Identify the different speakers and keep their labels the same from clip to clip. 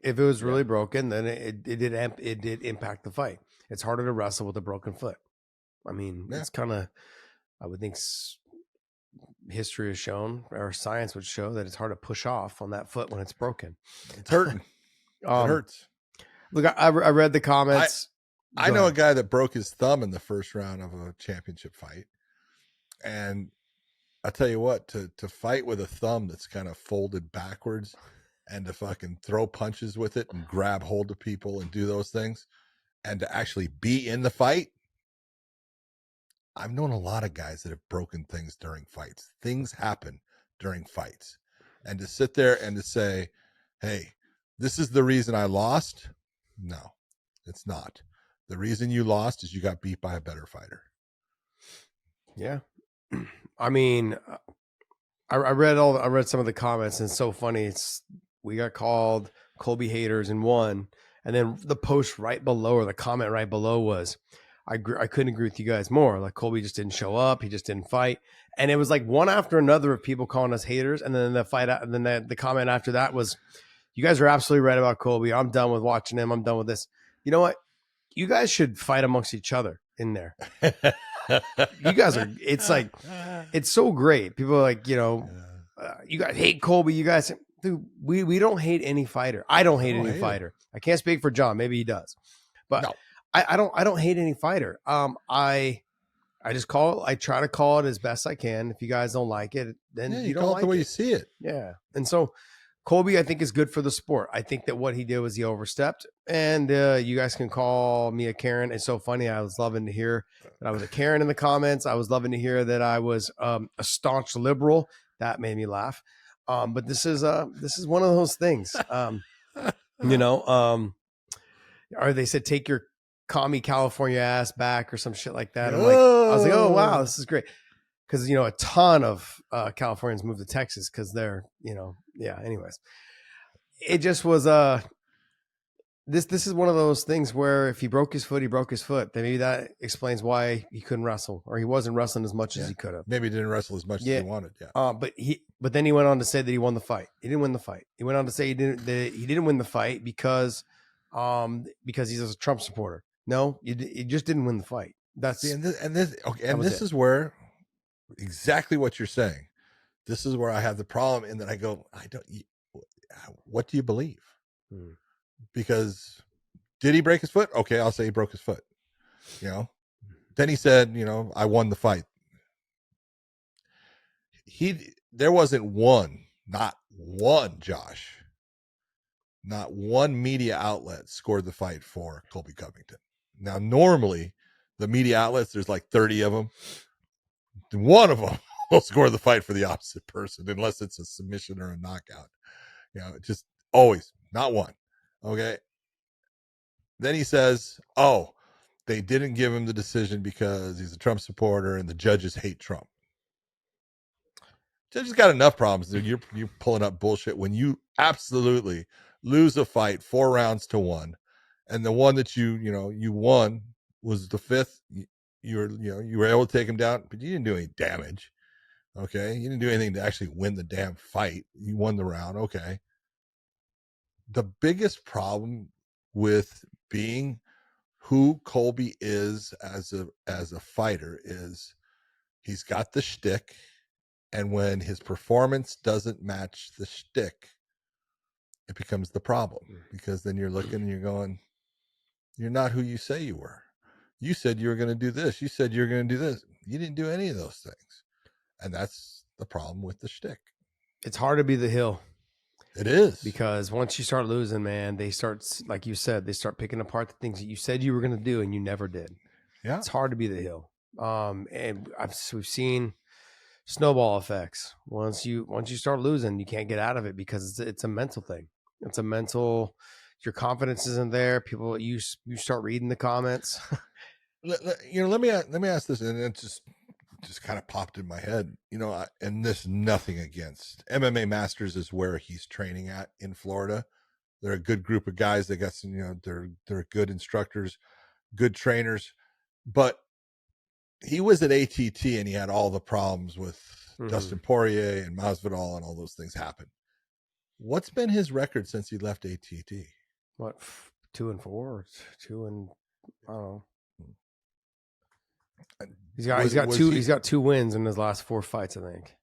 Speaker 1: If it was really broken, then it did impact the fight. It's harder to wrestle with a broken foot. I mean, it's kind of, I would think history has shown, or science would show, that it's hard to push off on that foot when it's broken.
Speaker 2: It's hurting. It hurts.
Speaker 1: Look, I read the comments.
Speaker 2: I know a guy that broke his thumb in the first round of a championship fight. And I'll tell you what, to fight with a thumb that's kind of folded backwards and to fucking throw punches with it and grab hold of people and do those things and to actually be in the fight. I've known a lot of guys that have broken things during fights. Things happen during fights. And to sit there and to say, hey, this is the reason I lost. No, it's not. The reason you lost is you got beat by a better fighter.
Speaker 1: Yeah. I mean, I read some of the comments, and it's so funny. We got called Colby haters and won. And then the post right below, or the comment right below, was, I couldn't agree with you guys more. Like, Colby just didn't show up. He just didn't fight. And it was like one after another of people calling us haters. And then the comment after that was, you guys are absolutely right about Colby. I'm done with watching him. I'm done with this. You know what? You guys should fight amongst each other in there. You guys are, it's like, it's so great. People are like, you guys hate Colby. You guys, dude, we don't hate any fighter. I don't hate any fighter. I can't speak for John. Maybe he does, but no. I don't hate any fighter. I try to call it as best I can. If you guys don't like it, then you don't
Speaker 2: call
Speaker 1: like
Speaker 2: it the way you see it.
Speaker 1: Yeah. And so Colby, I think, is good for the sport. I think that what he did was he overstepped, and you guys can call me a Karen. It's so funny. I was loving to hear that I was a Karen in the comments. I was loving to hear that I was a staunch liberal. That made me laugh. But this is one of those things, or they said, take your commie California ass back or some shit like that. I was like, oh, wow, this is great. Because, a ton of Californians moved to Texas because they're, anyways. It just was, this is one of those things where if he broke his foot, he broke his foot. Then maybe that explains why he couldn't wrestle, or he wasn't wrestling as much as he could have.
Speaker 2: Maybe he didn't wrestle as much as he wanted. Yeah.
Speaker 1: But then he went on to say that he won the fight. He didn't win the fight. He went on to say he didn't win the fight because he's a Trump supporter. No, he just didn't win the fight. That's
Speaker 2: this is where exactly what you're saying. This is where I have the problem, in that I go, what do you believe? Because did he break his foot? Okay, I'll say he broke his foot. Then he said, I won the fight. There wasn't not one, Josh, not one media outlet scored the fight for Colby Covington. Now, normally the media outlets, there's like 30 of them. One of them will score the fight for the opposite person, unless it's a submission or a knockout. Just always, not one. Okay. Then he says, oh, they didn't give him the decision because he's a Trump supporter and the judges hate Trump. Judges got enough problems, dude. You're pulling up bullshit when you absolutely lose a fight 4 rounds to 1, and the one that you won was the 5th. You were able to take him down, but you didn't do any damage. Okay, you didn't do anything to actually win the damn fight. You won the round. Okay. The biggest problem with being who Colby is as a fighter is he's got the shtick, and when his performance doesn't match the shtick, it becomes the problem, because then you're looking and you're going, you're not who you say you were. You said you were going to do this. You said you were going to do this. You didn't do any of those things. And that's the problem with the shtick.
Speaker 1: It's hard to be the heel.
Speaker 2: It is.
Speaker 1: Because once you start losing, man, they start, like you said, they start picking apart the things that you said you were going to do and you never did.
Speaker 2: Yeah.
Speaker 1: It's hard to be the heel. And we've seen snowball effects. Once you start losing, you can't get out of it, because it's a mental thing. It's a mental, your confidence isn't there. People, you start reading the comments.
Speaker 2: Let me ask this, and it just kind of popped in my head, and this, nothing against MMA Masters, is where he's training at in Florida. They're a good group of guys. They got some, they're good instructors, good trainers, but he was at ATT and he had all the problems with Dustin Poirier and Masvidal, and all those things happen. What's been his record since he left ATT?
Speaker 1: What, 2-4 or 2 and I don't know. He's got two wins in his last 4 fights, I think.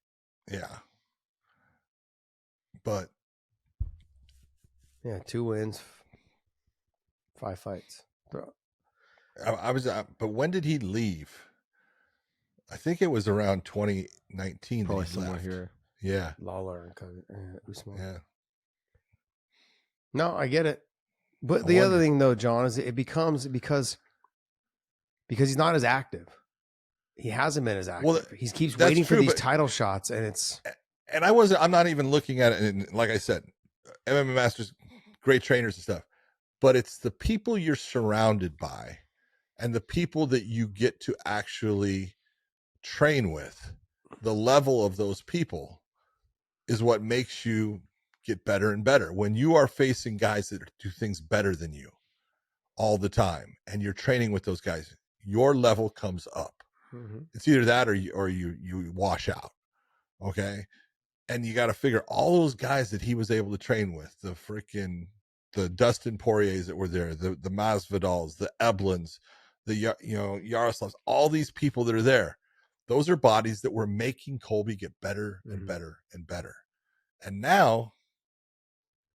Speaker 2: Yeah. But
Speaker 1: yeah, 2 wins, 5 fights.
Speaker 2: But when did he leave? I think it was around 2019
Speaker 1: Probably
Speaker 2: that he
Speaker 1: somewhere
Speaker 2: left.
Speaker 1: here.
Speaker 2: Yeah.
Speaker 1: Lawler and Usman.
Speaker 2: Yeah.
Speaker 1: No, I get it. But the other thing, though, John, is it becomes because he's not as active. He hasn't been as active. Well, he keeps waiting for these title shots, and it's.
Speaker 2: And I'm not even looking at it. And like I said, MMA Masters, great trainers and stuff. But it's the people you're surrounded by and the people that you get to actually train with. The level of those people is what makes you get better and better. When you are facing guys that do things better than you all the time and you're training with those guys, your level comes up. Mm-hmm. It's either that or you wash out. Okay. And you got to figure all those guys that he was able to train with, the Dustin Poiriers that were there, the Masvidals, the Eblins, the Yaroslavs, all these people that are there. Those are bodies that were making Colby get better and mm-hmm. better and better. And now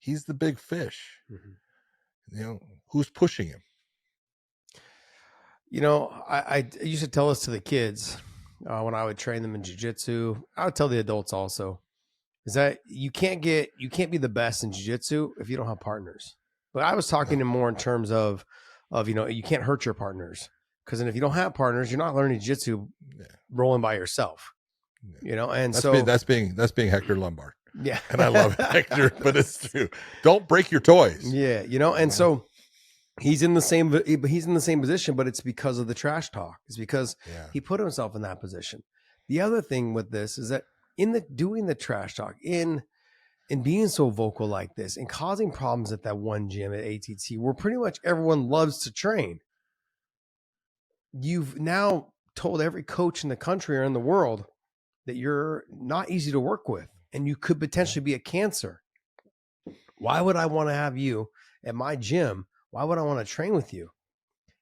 Speaker 2: he's the big fish. Mm-hmm. Who's pushing him?
Speaker 1: I used to tell this to the kids when I would train them in jiu-jitsu. I would tell the adults also, is that you can't be the best in jiu-jitsu if you don't have partners. But I was talking to more in terms of you can't hurt your partners, because then if you don't have partners, you're not learning jiu-jitsu rolling by yourself. And
Speaker 2: that's being Hector Lombard.
Speaker 1: Yeah,
Speaker 2: and I love Hector, but it's true. Don't break your toys.
Speaker 1: Yeah, and so he's in the same position, but it's because of the trash talk. It's because he put himself in that position. The other thing with this is that doing the trash talk, in being so vocal like this, and causing problems at that one gym at ATT, where pretty much everyone loves to train, you've now told every coach in the country or in the world that you're not easy to work with, and you could potentially be a cancer. Why would I want to have you at my gym? Why would I want to train with you?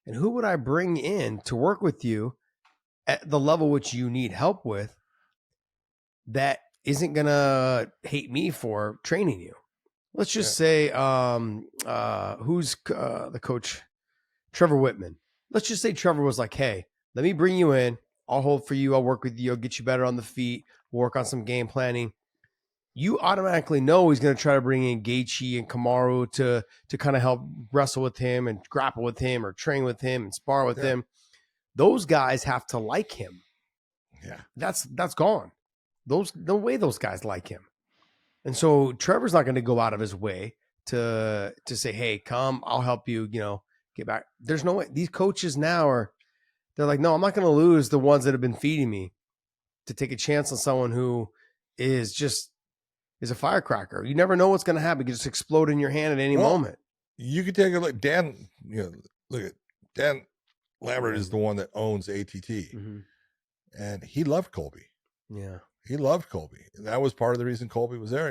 Speaker 1: And who would I bring in to work with you at the level which you need help with, that isn't going to hate me for training you? Let's just say, who's the coach? Trevor Whitman. Let's just say Trevor was like, hey, let me bring you in. I'll hold for you. I'll work with you. I'll get you better on the feet. We'll work on some game planning. You automatically know he's going to try to bring in Gaethje and Kamaru to kind of help wrestle with him and grapple with him or train with him and spar with him. Those guys have to like him.
Speaker 2: Yeah.
Speaker 1: That's gone. The way those guys like him. And so Trevor's not going to go out of his way to say, hey, come, I'll help you, get back. There's no way. These coaches now they're like, no, I'm not going to lose the ones that have been feeding me to take a chance on someone who is a firecracker. You never know what's going to happen. It can just explode in your hand at any moment.
Speaker 2: You could take a look. Dan, look at Dan Lambert is the one that owns ATT, mm-hmm. and he loved Colby.
Speaker 1: Yeah,
Speaker 2: he loved Colby. That was part of the reason Colby was there.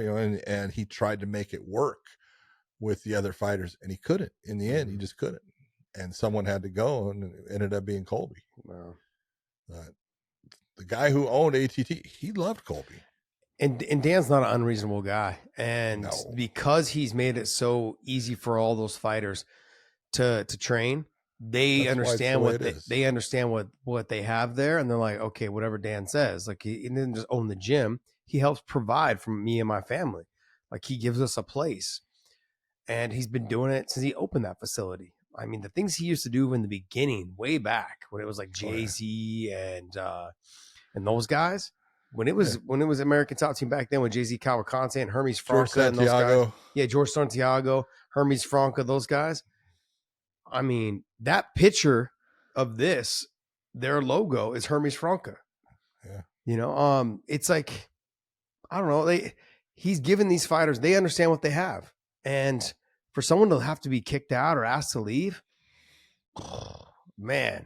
Speaker 2: And he tried to make it work with the other fighters, and he couldn't. In the end, he just couldn't. And someone had to go, and it ended up being Colby.
Speaker 1: Wow.
Speaker 2: The guy who owned ATT, he loved Colby.
Speaker 1: And Dan's not an unreasonable guy. And because he's made it so easy for all those fighters to train, they understand what they have there. And they're like, okay, whatever Dan says, like he didn't just own the gym. He helps provide for me and my family. Like he gives us a place, and he's been doing it since he opened that facility. I mean, the things he used to do in the beginning, way back when it was like Jay-Z and those guys, when it was American Top Team back then with Jay-Z, Cavalcante, and Hermes Franca and those guys. Yeah, George Santiago, Hermes Franca, those guys. I mean, that picture of this, their logo is Hermes Franca.
Speaker 2: Yeah.
Speaker 1: It's like, I don't know. He's given these fighters, they understand what they have. And for someone to have to be kicked out or asked to leave, man,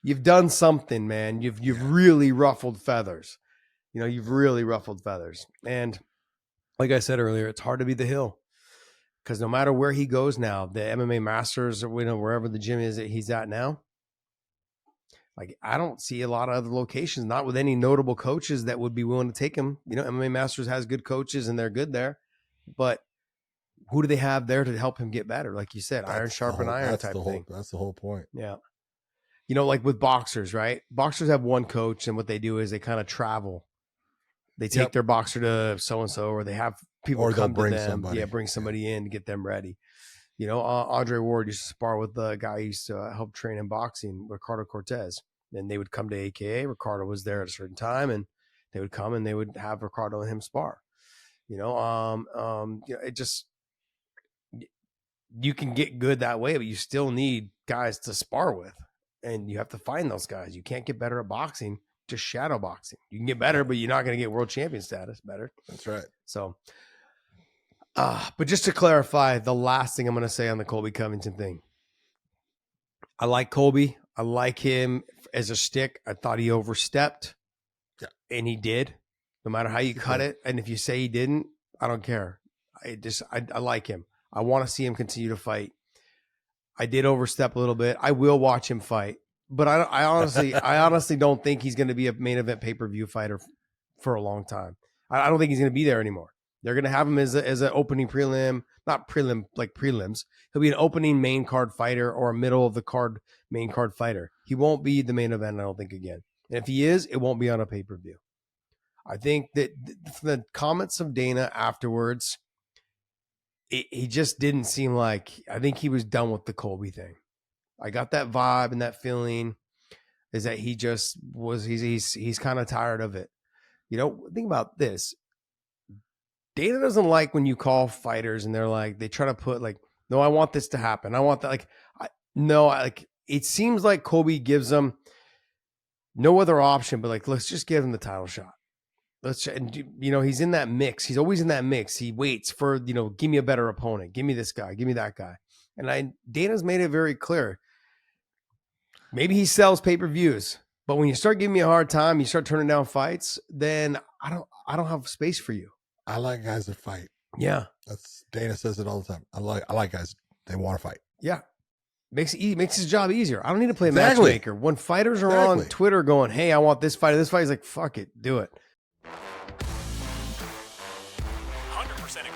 Speaker 1: you've done something, man. You've really ruffled feathers. You've really ruffled feathers. And like I said earlier, it's hard to beat the Hill because no matter where he goes now, the MMA Masters or wherever the gym is that he's at now, like I don't see a lot of other locations, not with any notable coaches that would be willing to take him. MMA Masters has good coaches and they're good there, but who do they have there to help him get better? Like you said, iron sharpen iron type thing.
Speaker 2: That's the whole point.
Speaker 1: Yeah. Like with boxers, right? Boxers have one coach, and what they do is they kind of travel. They take their boxer to so-and-so, or they have people come to them.
Speaker 2: Somebody.
Speaker 1: Bring somebody in to get them ready. Andre Ward used to spar with the guy who used to help train in boxing, Ricardo Cortez. And they would come to AKA. Ricardo was there at a certain time, and they would come and they would have Ricardo and him spar. It just, you can get good that way, but you still need guys to spar with, and you have to find those guys. You can't get better at boxing just shadow boxing. You can get better, but you're not going to get world champion status better.
Speaker 2: That's right.
Speaker 1: So, but just to clarify, the last thing I'm going to say on the Colby Covington thing, I like Colby. I like him as a stick. I thought he overstepped, and he did. No matter how you cut it, and if you say he didn't, I don't care. I like him. I want to see him continue to fight. I did overstep a little bit. I will watch him fight, but I honestly don't think he's going to be a main event pay-per-view fighter for a long time. I don't think he's going to be there anymore. They're going to have him as an opening prelim, not prelim like prelims. He'll be an opening main card fighter or a middle of the card main card fighter. He won't be the main event, I don't think, again. And if he is, it won't be on a pay-per-view. I think that the comments of Dana afterwards, he just didn't seem like, I think he was done with the Colby thing. I got that vibe and that feeling is that he just was, he's kind of tired of it. Think about this. Dana doesn't like when you call fighters and they're like, they try to put like, no, I want this to happen. I want that. It seems like Colby gives them no other option, but like, let's just give him the title shot. He's in that mix. He's always in that mix. He waits for, give me a better opponent. Give me this guy. Give me that guy. And Dana's made it very clear. Maybe he sells pay-per-views, but when you start giving me a hard time, you start turning down fights, then I don't have space for you.
Speaker 2: I like guys that fight.
Speaker 1: Yeah.
Speaker 2: Dana says it all the time. I like guys, they want to fight.
Speaker 1: Yeah. Makes his job easier. I don't need to play matchmaker. When fighters are on Twitter going, hey, I want this fight. This fight is like, fuck it. Do it.
Speaker 3: 100% agree.